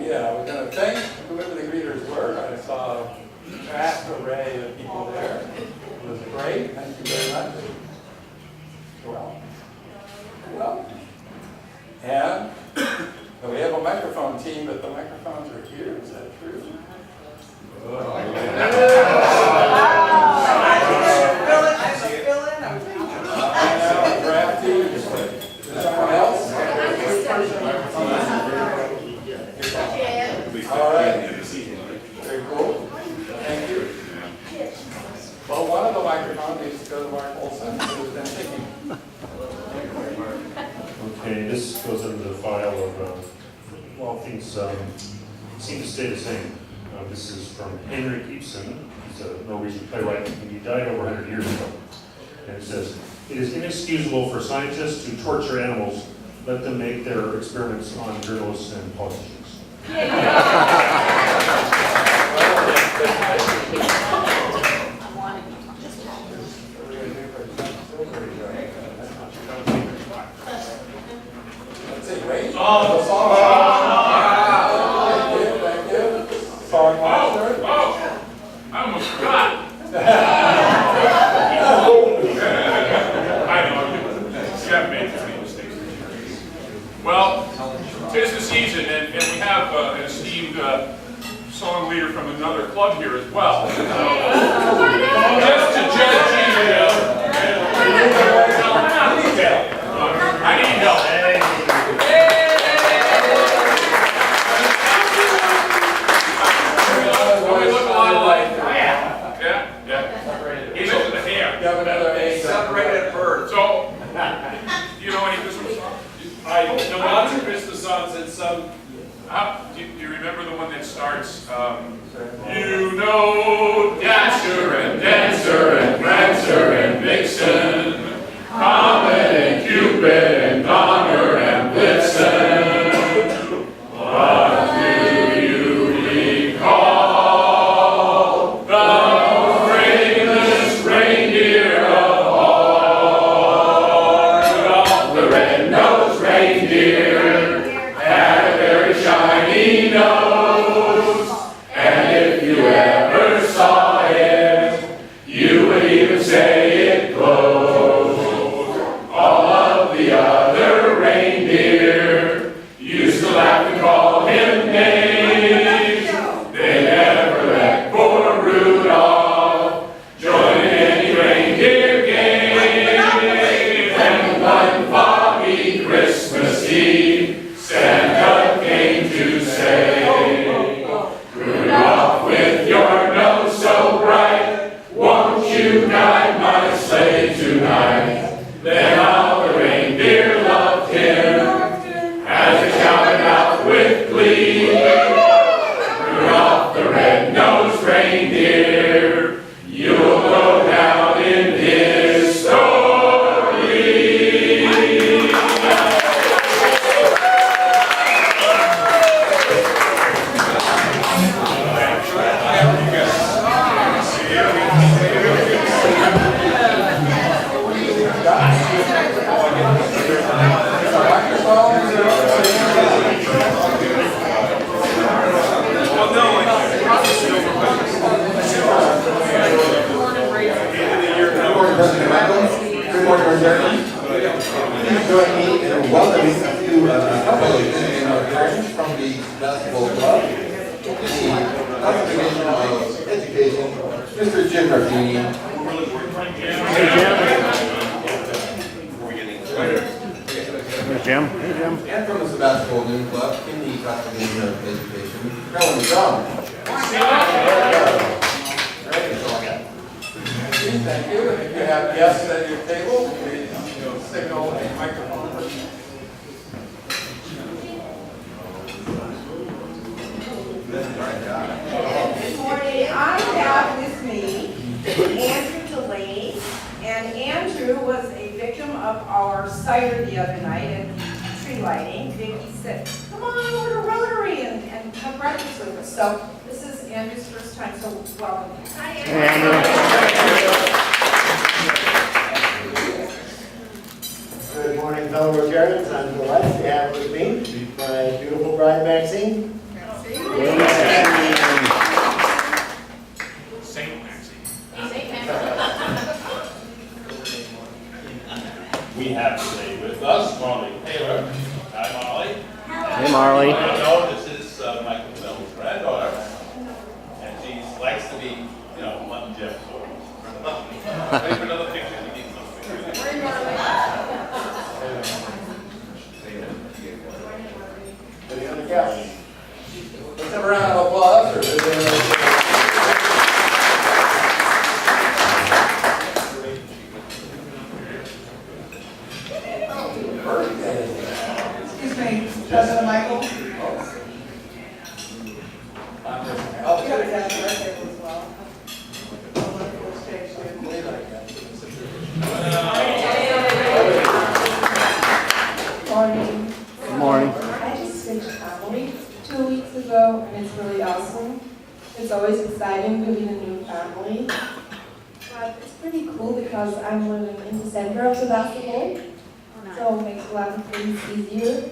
we're going to thank whoever the greeters were. I saw a vast array of people there. It was great. Thank you very much. Well. And we have a microphone team, but the microphones are here. Is that true? I know, drafty. Someone else? All right. Very cool. Thank you. Well, one of the microphones needs to go to Mark Olson, who's been thinking. Okay, this goes into the file of, well, things seem to stay the same. This is from Henrik Ibsen. He's a Norwegian playwright, and he died over 100 years ago. And it says, "It is inexcusable for scientists to torture animals. Let them make their experiments on journalists and politicians." I almost forgot. I know, you have made too many mistakes. Well, tis the season, and we have an esteemed song leader from another club here as well. So, just to judge you, I need help. Separated birds. So, you know any Christmas songs? I know lots of Christmas songs and some. Do you remember the one that starts, you know, Dasher and Dancer and Prancer and Vixen, Comet and Cupid and Donner and Blitzen. What do you recall? The bravest reindeer of all, Rudolph the red-nosed reindeer had a very shiny nose, and if you ever saw it, you would even say it glowed. All of the other reindeer used to laugh and call him names. They never let poor Rudolph join in any reindeer game. And one foggy Christmas Eve, Santa came to say, Rudolph, with your nose so bright, won't you guide my sleigh tonight? Then all the reindeer loved him as they shouted out with glee, Rudolph the red-nosed reindeer, you'll go down in history. Good morning, Reserve. Please join me in welcoming a few couple of friends from the basketball club, the Conservation of Education, Mr. Jim Raffini. Hey, Jim. Jim. Hey, Jim. And from the Sebastopol Noon Club in the Conservation of Education, Helen John. Thank you. And if you have guests at your table, please signal a microphone. Good morning. I have with me Andrew Delaney, and Andrew was a victim of our cider the other night at tree lighting. Vicki said, "Come on over to Rotary and have breakfast with us." So this is Andrew's first time, so welcome. Hi, Andrew. Good morning, fellow Rotarians. I'm delighted to have with me my beautiful bride, Maxine. Saint Maxine. We have today with us Molly Taylor. Hi, Molly. Hey, Marley. I know this is Michael Bell's granddaughter, and she likes to be, you know, mutton Jeff. Ready for another picture? You need something. Any other guests? Let's have a round of applause for this. Excuse me, President Michael. Oh, We have a happy birthday as well. Morning. Good morning. I just switched family 2 weeks ago, and it's really awesome. It's always exciting to meet a new family. But it's pretty cool because I'm living in the center of Sebastopol, so it makes a lot of things easier.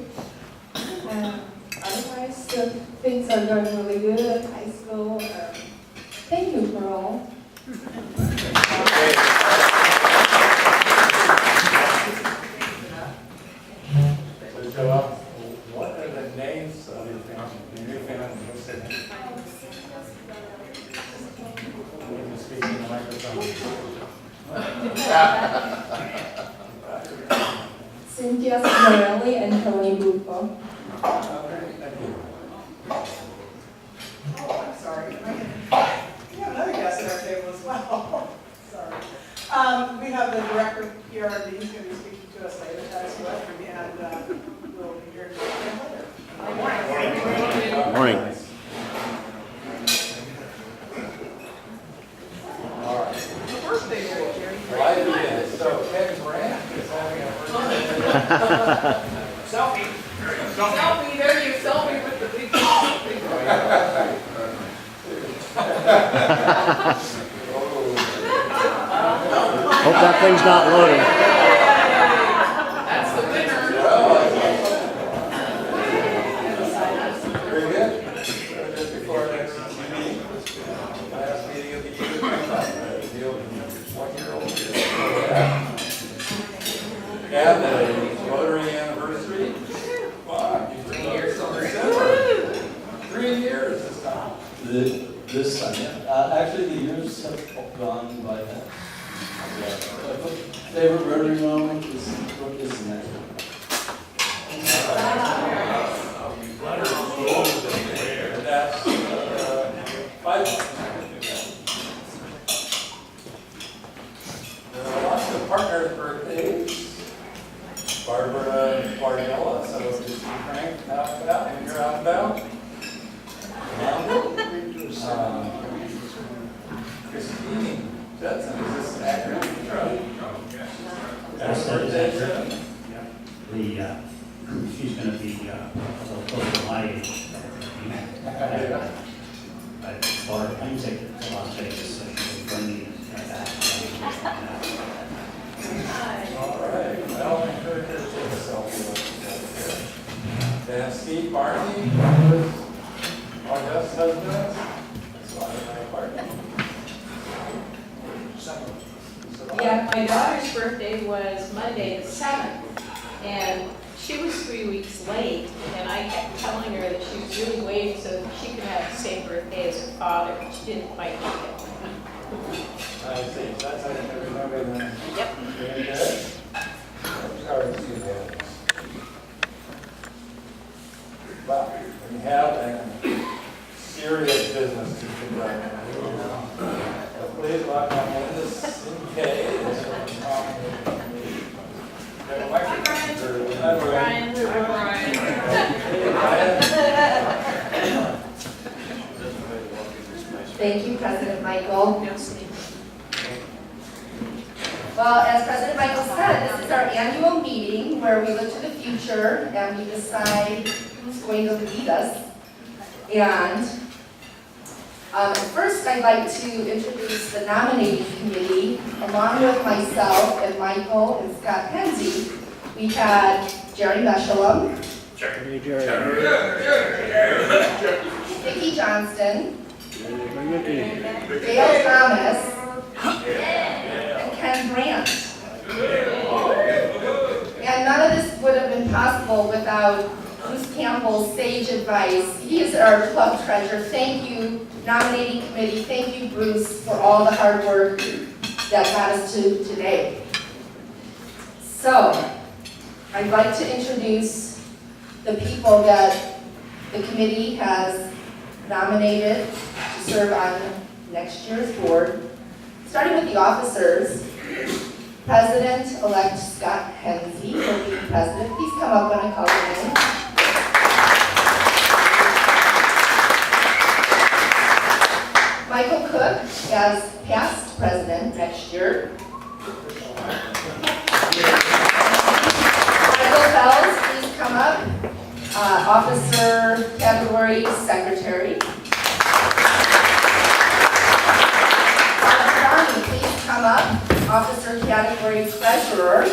And otherwise, things are going really good at high school. Thank you for all. So, Joel, what are the names of your family? Your new family, what's their name? Will you speak in the microphone? Cynthia Morelli and Tony Buffo. Okay, thank you. Oh, I'm sorry. We have another guest at our table as well. Sorry. We have the director of PRD, he's going to be speaking to us later, that's what, and we'll be here to him later. Morning. All right. Birthday boy, Jerry. Well, I do this. So Ken Grant is having a birthday. Selfie. Selfie, there you selfie with the big. Hope that thing's not loading. That's the winner. Very good. So just before our next meeting, last meeting of the year, the 1-year-old. And the Rotary anniversary. Wow, 3 years on December. 3 years this time. This time, yeah. Actually, the years have gone by fast. My favorite Rotary moment is the next one. And that's 5. There are lots of partners' birthdays. Barbara Bardella, so just Frank out and about, and you're out and about. Christine Judson, is this accurate? Yes, that is accurate. She's going to be a little close to my age. I bought her plane ticket to Las Vegas, so she'll bring me back. All right, well, I encourage her to take a selfie. Then Steve Barney, was August's husband. So I partner. Yeah, my daughter's birthday was Monday the 7th, and she was 3 weeks late, and I kept telling her that she was really waiting so that she could have the same birthday as her father, but she didn't quite make it. I see, that's how you remember them. Yep. Very good. Sorry to see that. Well, we have a serious business to conduct. Please welcome Linda Sinkay. Hi, Brian. Thank you, President Michael. Well, as President Michael said, this is our annual meeting where we look to the future and we decide who's going to lead us. And first, I'd like to introduce the nominating committee. Along with myself and Michael and Scott Penzie, we had Jerry Meshalem, Vicki Johnston, Dale Thomas, and Ken Brandt. And none of this would have been possible without Bruce Campbell's sage advice. He is our club treasurer. Thank you, nominating committee. Thank you, Bruce, for all the hard work that got us to today. So, I'd like to introduce the people that the committee has nominated to serve on next year's board. Starting with the officers, President-elect Scott Hensey will be president. Please come up when I call your name. Michael Cook as past president next year. Michael Fells, please come up. Officer category secretary. Johnny, please come up. Officer category treasurer.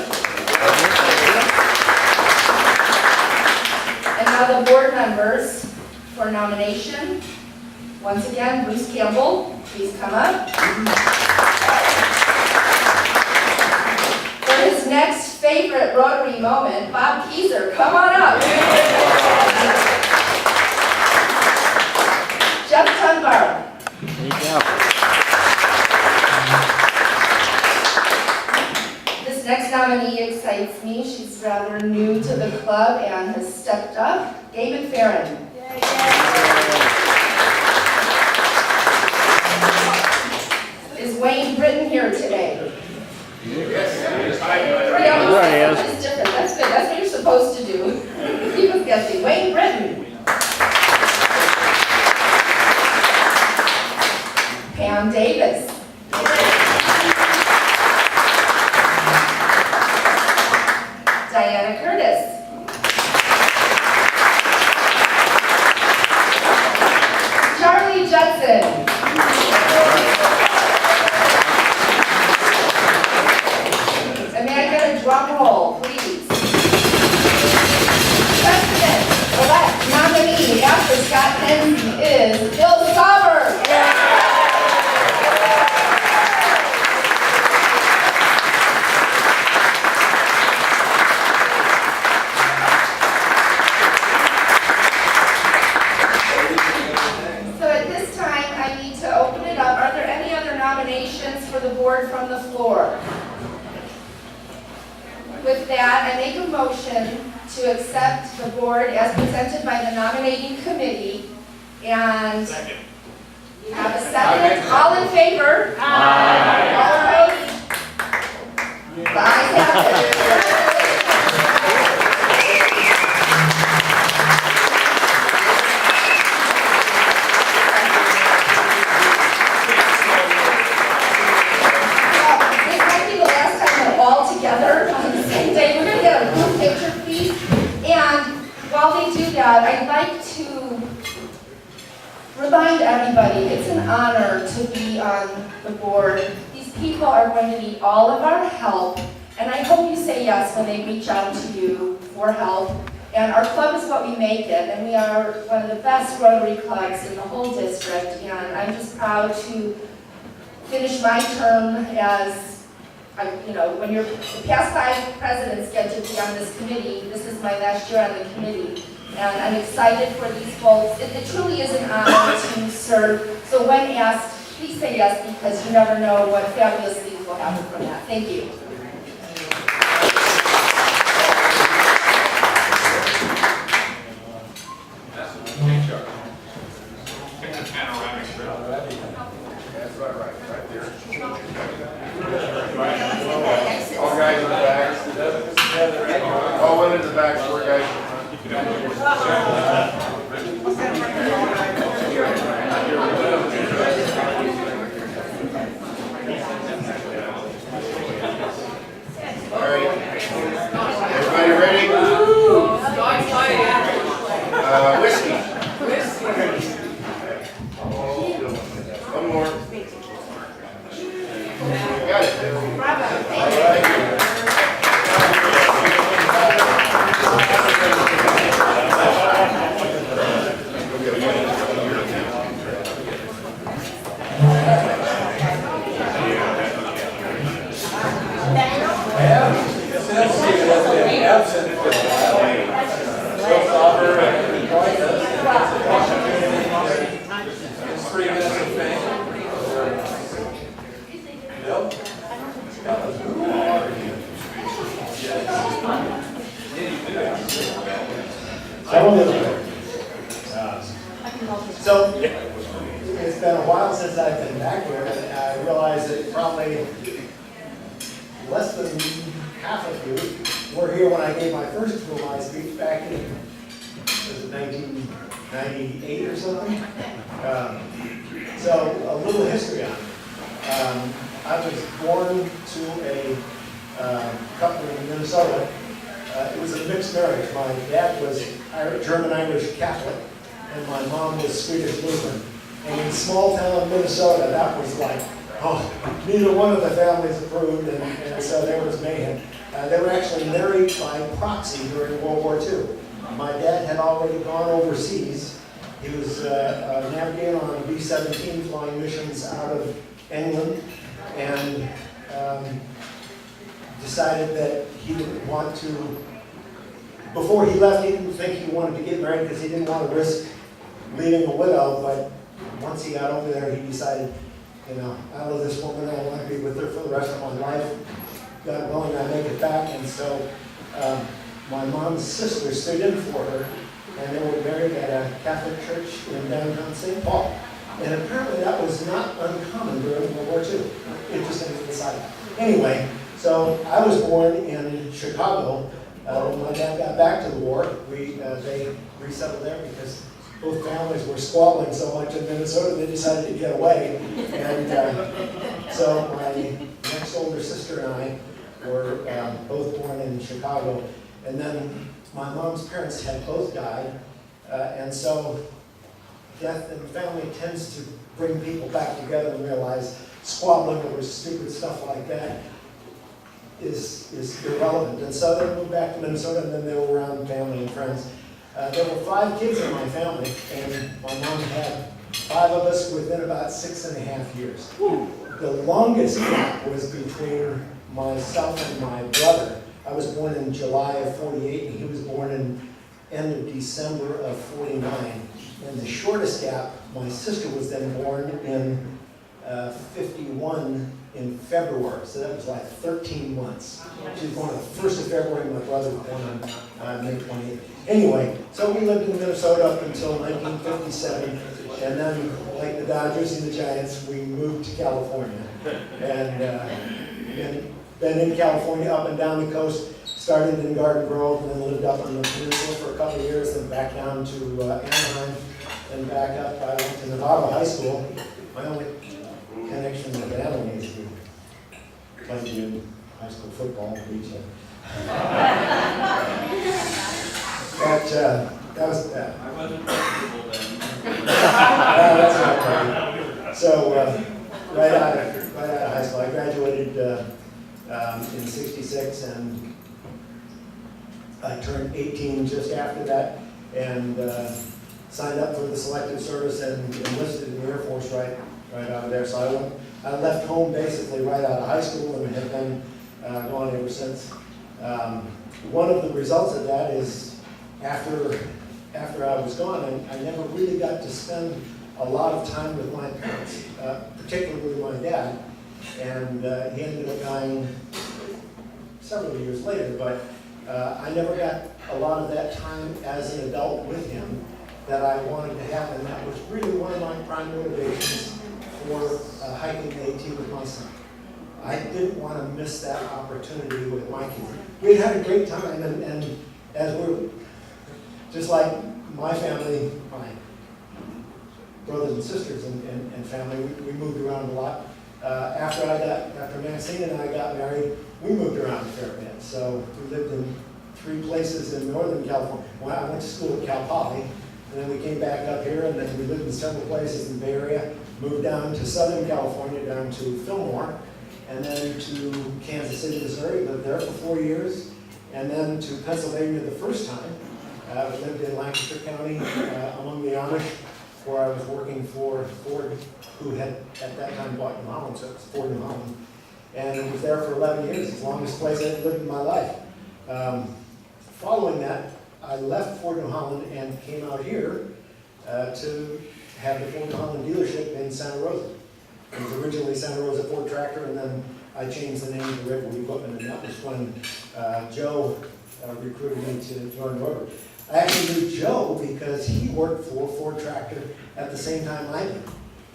And now the board members for nomination. Once again, Bruce Campbell, please come up. For his next favorite Rotary moment, Bob Keyser, come on up. Jeff Tunbar. There you go. This next nominee excites me. She's rather new to the club and has stepped up. David Farron. Is Wayne Britton here today? There Yeah, he is. it's different. That's good. That's what you're supposed to do. Keep us guessing. Wayne Britton. Pam Davis. Diana Curtis. Charlie Judson. And may I get a drum roll, please? President-elect nominee after Scott Hensey is Bill Sauber. So at this time, I need to open it up. Are there any other nominations for the board from the floor? With that, I make a motion to accept the board as presented by the nominating committee. And Second. have a second. All in favor? Aye. All opposed? The ayes have it. This might be the last time we're all together on the same day. We're going to get a group picture, please. And while they do that, I'd like to remind everybody, it's an honor to be on the board. These people are going to need all of our help, and I hope you say yes when they reach out to you for help. And our club is what we make it, and we are one of the best Rotary clubs in the whole district, and I'm just proud to finish my term as, when the past 5 presidents get to be on this committee, this is my last year on the committee. And I'm excited for these folks. It truly is an honor to serve. So when asked, please say yes, because you never know what fabulous things will happen from that. Thank you. That's a big chart. Take the panoramic shot. That's right there. All guys in the back, together. All one in the back, 4 guys in front. All right. Everybody ready? Whiskey. One more. Got it. All right. Bill Sauber joined us. It's 3 minutes of fame. Bill? Who are you? So, it's been a while since I've been back here, and I realize that probably less than half of you were here when I gave my first July speech back in, was it 1998 or something? So, a little history on it. I was born to a couple in Minnesota. It was a mixed marriage. My dad was German-Irish Catholic, and my mom was Swedish Lutheran. And in small town Minnesota, that was like, oh, neither one of the families approved, and so there was mayhem. They were actually married by proxy during World War II. My dad had already gone overseas. He was a navigator on a B-17 flying missions out of England, and decided that he didn't want to, before he left, he didn't think he wanted to get married because he didn't want to risk leaving a widow, but once he got over there, he decided, you know, I love this woman, I want to be with her for the rest of my life. God willing, I make it back, and so my mom's sister stood in for her, and they were married at a Catholic church in downtown St. Paul. And apparently that was not uncommon during World War II. Interesting to decide. Anyway, so I was born in Chicago. When my dad got back to the war, they resettled there because both families were squabbling so much in Minnesota, they decided to get away. And so my next older sister and I were both born in Chicago. And then my mom's parents had both died. And so death in the family tends to bring people back together and realize squabbling over stupid stuff like that is irrelevant. And so they moved back to Minnesota, and then they were around family and friends. There were 5 kids in my family, and my mom had 5 of us within about 6.5 years. The longest gap was between myself and my brother. I was born in July of 48, and he was born in end of December of 49. And the shortest gap, my sister was then born in 51 in February, so that was like 13 months. She was born on the 1st of February, my brother was born on May 28th. Anyway, so we lived in Minnesota up until 1957, and then, like the Dodgers and the Giants, we moved to California. And been in California up and down the coast, started in Garden Grove, and then lived up on the peninsula for a couple of years, then back down to Anaheim, and back up. I went to Nevada High School. My only connection with Nevada is we played in high school football and beach. That was that. I wasn't comfortable then. That's not right. So right out of high school, I graduated in '66, and I turned 18 just after that, and signed up for the selective service and enlisted in the Air Force right out of there. So I left home basically right out of high school and have been going ever since. One of the results of that is after I was gone, I never really got to spend a lot of time with my parents, particularly my dad. And he ended up dying several years later, but I never got a lot of that time as an adult with him that I wanted to have, and that was really one of my prime motivations for hiking the AT with my son. I didn't want to miss that opportunity with my kids. We had a great time, and as we're, just like my family, my brothers and sisters and family, we moved around a lot. After Maxine and I got married, we moved around a fair bit. So we lived in 3 places in Northern California. Well, I went to school at Cal Poly, and then we came back up here, and then we lived in several places in the Bay Area, moved down to Southern California, down to Fillmore, and then to Kansas City, Missouri, lived there for 4 years, and then to Pennsylvania the first time. I lived in Lancaster County among the Amish, where I was working for Ford, who had at that time bought New Holland, so it was Ford New Holland. And I was there for 11 years, the longest place I've lived in my life. following that, I left Ford New Holland and came out here to have the Ford New Holland dealership in Santa Rosa. It was originally Santa Rosa Ford Tractor, and then I changed the name to Redwood Equipment, and that was when Joe recruited me to join Rotary. I actually knew Joe because he worked for Ford Tractor at the same time I did.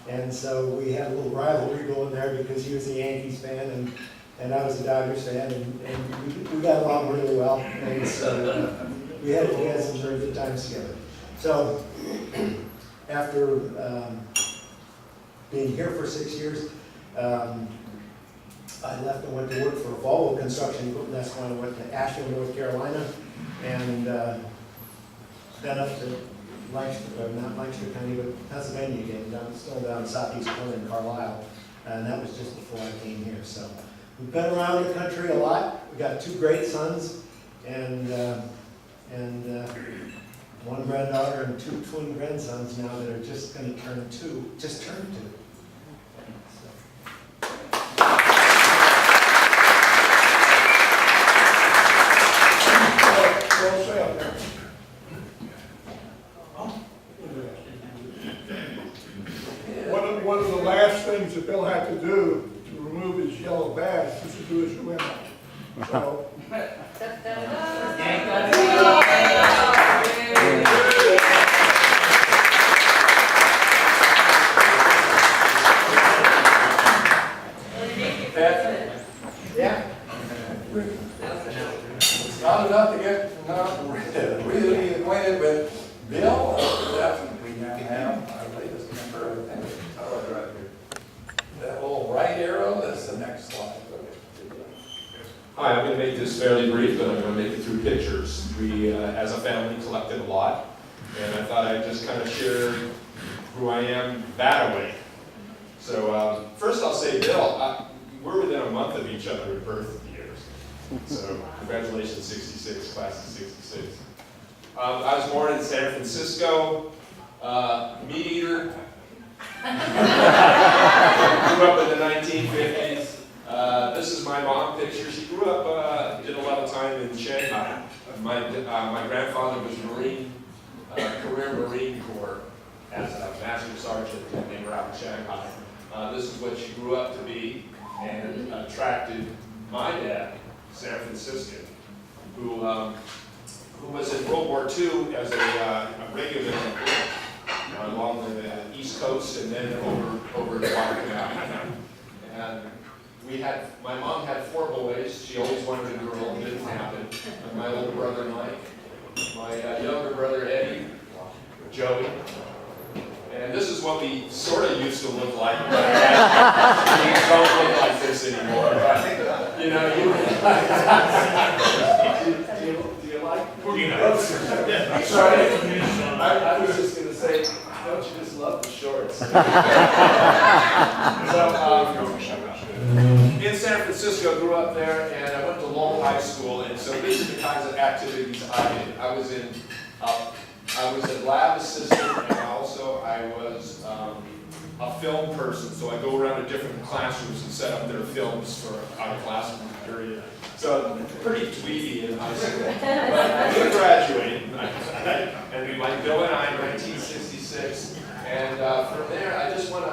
And so we had a little rivalry going there because he was a Yankees fan and I was a Dodgers fan, and we got along really well. And so we had some very good times together. So after being here for 6 years, I left and went to work for Volvo Construction Equipment. That's when I went to Asheville, North Carolina, and then up to not Lancaster County, but Pennsylvania again, still down southeast corner in Carlisle, and that was just before I came here. So we've been around the country a lot. We've got 2 great sons, and one granddaughter and 2 twin grandsons now that are just going to turn 2. Just turned 2. One of the last things that Bill had to do to remove his yellow badge was to do his win. So, Yeah. It's not enough to get really acquainted with Bill. We now have our latest member of the family. Right here. That little right arrow, that's the next slide. Hi, I'm going to make this fairly brief, but I'm going to make it through pictures. We, as a family, collected a lot, and I thought I'd just kind of share who I am that way. So first I'll say, Bill, we're within a month of each other in birth years. So congratulations, 66, class of 66. I was born in San Francisco, meat eater. Grew up in the 1950s. This is my mom picture. She grew up, did a lot of time in Shanghai. My grandfather was Marine, career Marine Corps as a master sergeant, and they were out in Shanghai. This is what she grew up to be, and attracted my dad, San Franciscan, who was in World War II as a regular along the East Coast and then over the Guadalcanal. And my mom had 4 boys. She always wanted a girl. It didn't happen. And my older brother Mike, my younger brother Eddie, Joey. And this is what we sort of used to look like. We don't look like this anymore. But, you know, do you like? Sorry. I was just going to say, don't you just love the shorts? So, in San Francisco, grew up there, and I went to Lowell High School, and so these are the kinds of activities I did. I was a lab assistant, and also I was a film person, so I go around to different classrooms and set up their films for our classroom period. So pretty tweety in high school, but I did graduate, and like Bill and I in 1966. And from there, I just want to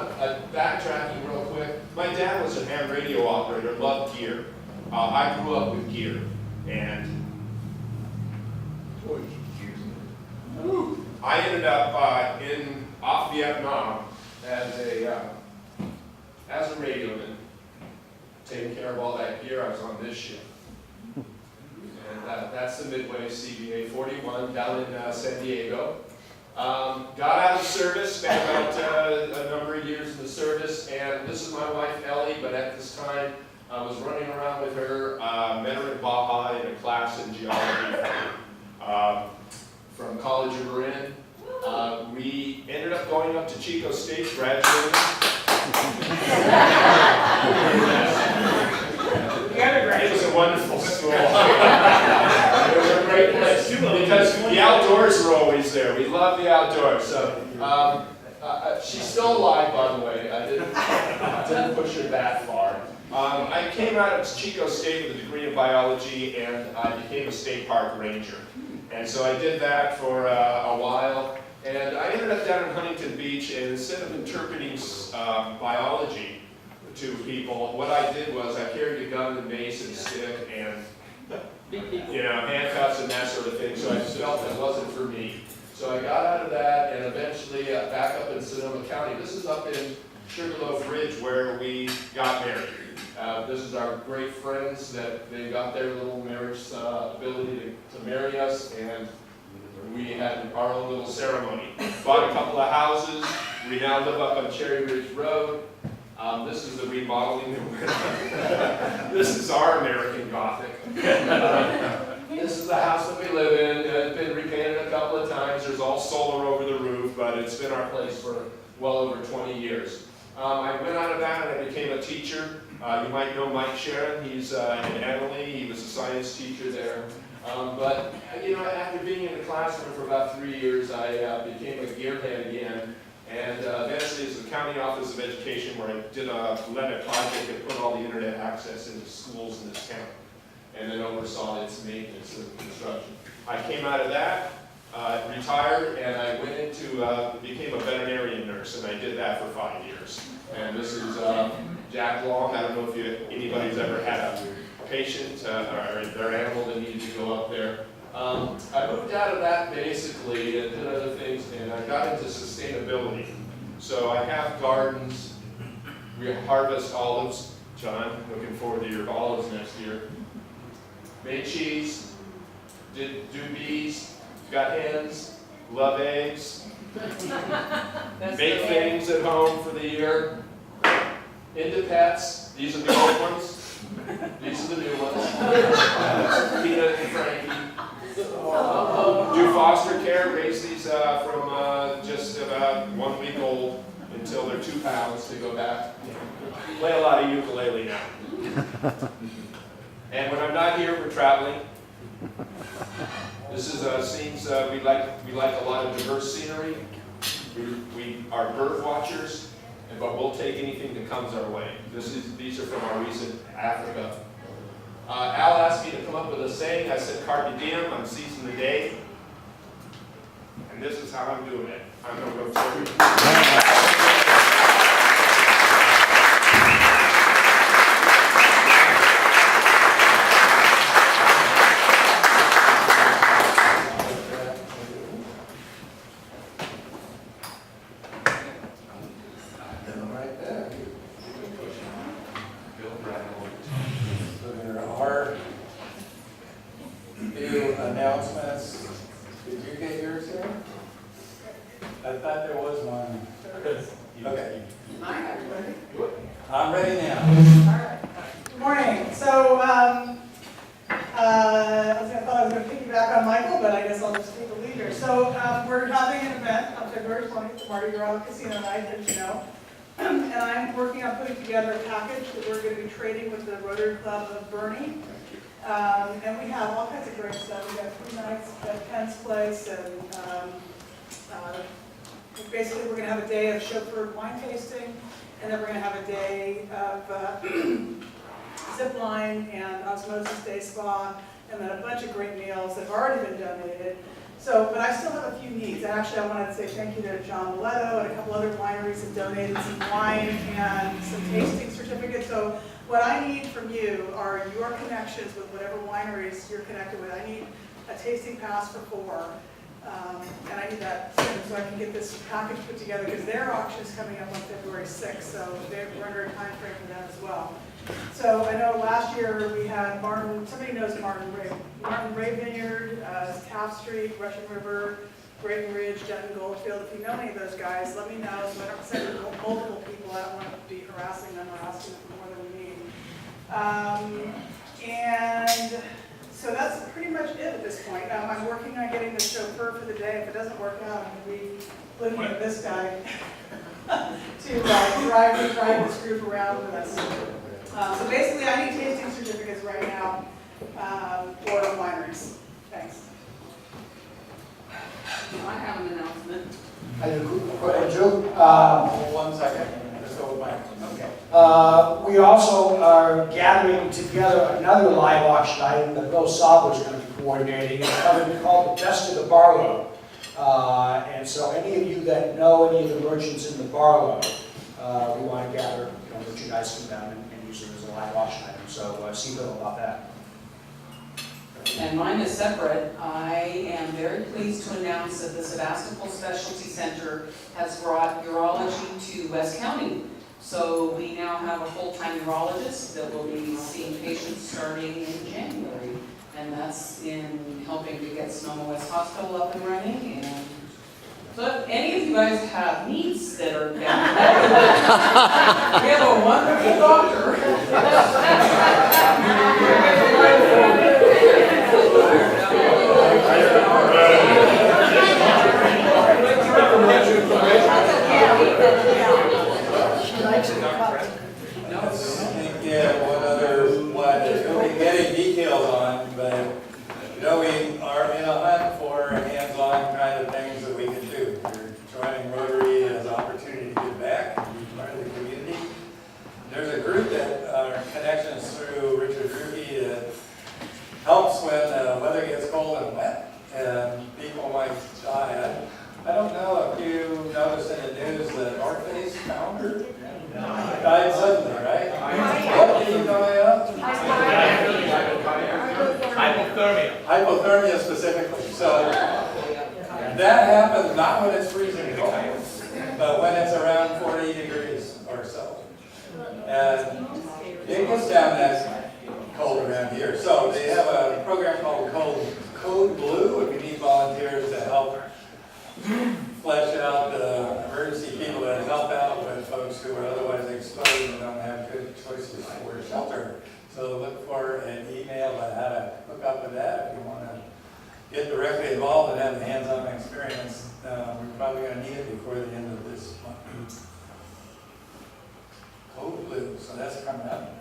backtracking real quick. My dad was a ham radio operator, loved gear. I grew up with gear, and I ended up off Vietnam as a radioman, taking care of all that gear. I was on this ship, and that's the Midway CBA 41 down in San Diego. Got out of service, spent about a number of years in the service, and this is my wife Ellie, but at this time I was running around with her, met her in Baja in a class in geology from College of Marin. We ended up going up to Chico State, graduating. It was a wonderful school. It was a great place because the outdoors were always there. We love the outdoors. So she's still alive, by the way. I didn't push her that far. I came out of Chico State with a degree in biology, and I became a state park ranger. And so I did that for a while, and I ended up down in Huntington Beach, and instead of interpreting biology to people, what I did was I carried a gun and mace and stick and handcuffs and that sort of thing, so I just felt it wasn't for me. So I got out of that and eventually back up in Sonoma County. This is up in Sugarloaf Ridge where we got married. This is our great friends that they got their little marriage ability to marry us, and we had our own little ceremony. Bought a couple of houses. We now live up on Cherry Ridge Road. This is the remodeling that we're on. This is our American Gothic. This is the house that we live in. It's been repainted a couple of times. There's all solar over the roof, but it's been our place for well over 20 years. I went out of that and I became a teacher. You might know Mike Sharon. He's in Emily. He was a science teacher there. But after being in the classroom for about 3 years, I became a gearhead again. And eventually, as the County Office of Education, where I led a project that put all the internet access into schools in this town, and then oversaw its maintenance and construction. I came out of that, retired, and I went into, became a veterinarian nurse, and I did that for 5 years. And this is Jack Long. I don't know if anybody's ever had a patient or their animal that needed to go up there. I moved out of that basically and did other things, and I got into sustainability. So I have gardens. We harvest olives. John, looking forward to your olives next year. Made cheese, do bees, got hens, love eggs, make things at home for the year, into pets. These are the old ones. These are the new ones. Peanut and Frankie. Do foster care, raise these from just about 1 week old until they're 2 pounds to go back. Play a lot of ukulele now. And when I'm not here, we're traveling. This is scenes we like a lot of diverse scenery. We are bird watchers, but we'll take anything that comes our way. These are from our recent Africa. Al asked me to come up with a saying. I said, "Carpe diem." I'm seizing the day, and this is how I'm doing it. I'm going to go through. Announcements. Did you get yours here? I thought there was one. Okay. I'm ready now. All right. Good morning. So I thought I was going to piggyback on Michael, but I guess I'll just take the lead here. So we're having an event on February 20th, the Mardi Gras Casino Night, as you know. And I'm working on putting together a package that we're going to be trading with the Rotary Club of Bernie. And we have all kinds of great stuff. We got 3 nights at Penn's Place, and basically we're going to have a day of chauffeured wine tasting, and then we're going to have a day of zip line and osmosis day spa, and then a bunch of great meals that have already been donated. So, but I still have a few needs. And actually, I wanted to say thank you to John Miletto and a couple other wineries that donated some wine and some tasting certificates. So what I need from you are your connections with whatever wineries you're connected with. I need a tasting pass for 4. And I need that soon so I can get this package put together, because their auction is coming up on February 6th, so we're under a time frame for them as well. So I know last year we had Martin, somebody knows Martin Ray Vineyard, Taft Street, Russian River, Graydon Ridge, Denton Goldfield. If you know any of those guys, let me know so I don't send multiple people. I don't want to be harassing them or asking them for more than we need. And so that's pretty much it at this point. I'm working on getting the chauffeur for the day. If it doesn't work out, I'm going to be looking at this guy to drive this group around with us. So basically, I need tasting certificates right now for wineries. Thanks. I have an announcement. I do. Joe. 1 second. Let's go with Mike. We also are gathering together another live auction item that Bill Saab was going to be coordinating. It's something called the Best of the Barlow. And so any of you that know any of the merchants in the Barlow, we want to gather merchandise from them and use it as a live auction item. So see Bill about that. And mine is separate. I am very pleased to announce that the Sebastopol Specialty Center has brought urology to West County. So we now have a full-time urologist that will be seeing patients starting in January. And that's in helping to get Sonoma West Hospital up and running. And so if any of you guys have needs that are down there, we have a wonderful doctor. Yeah, one other one that we'll be getting details on, but we are in a hunt for hands-on kind of things that we can do. We're joining Rotary as an opportunity to give back and be part of the community. There's a group that are connections through Richard Ruki that helps when the weather gets cold and wet and people might die. I don't know if you noticed in the news that North Face founder died suddenly, right? What did he die of? Hypothermia. Hypothermia specifically. So that happens not when it's freezing cold, but when it's around 40 degrees or so. And it gets down that cold around here. So they have a program called Code Blue, and we need volunteers to help flesh out the emergency people that help out with folks who are otherwise exposed and don't have good choices for shelter. So look for an email on how to hook up with that if you want to get directly involved and have a hands-on experience. We're probably going to need it before the end of this month. Code Blue, so that's coming up.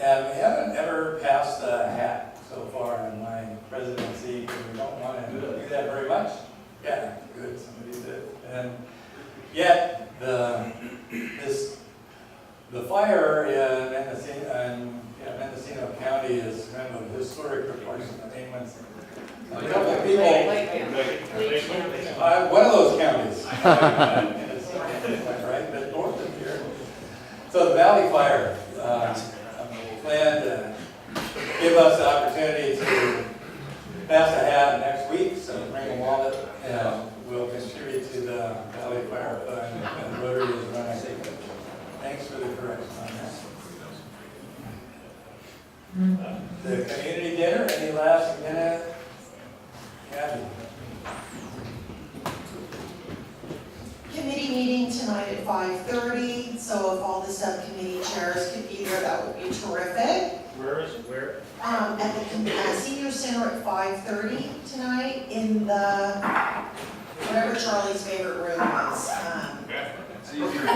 And we haven't ever passed the hat so far in my presidency because we don't want to do that very much. Yeah, good, somebody did. And yet, the fire in Mendocino County is kind of a historic proportion. I mean, when a couple of people, one of those counties, right, but north of here. So the Valley Fire planned to give us the opportunity to pass a hat next week, so bring a wallet, and we'll contribute to the Valley Fire Fund, and Rotary is running. Thanks for the correction on that. The community dinner, any last minute? Kathy? Committee meeting tonight at 5:30, so if all the subcommittee chairs could be there, that would be terrific. Where is it? Where? At the senior center at 5:30 tonight in the, whatever Charlie's favorite room is. It's easier.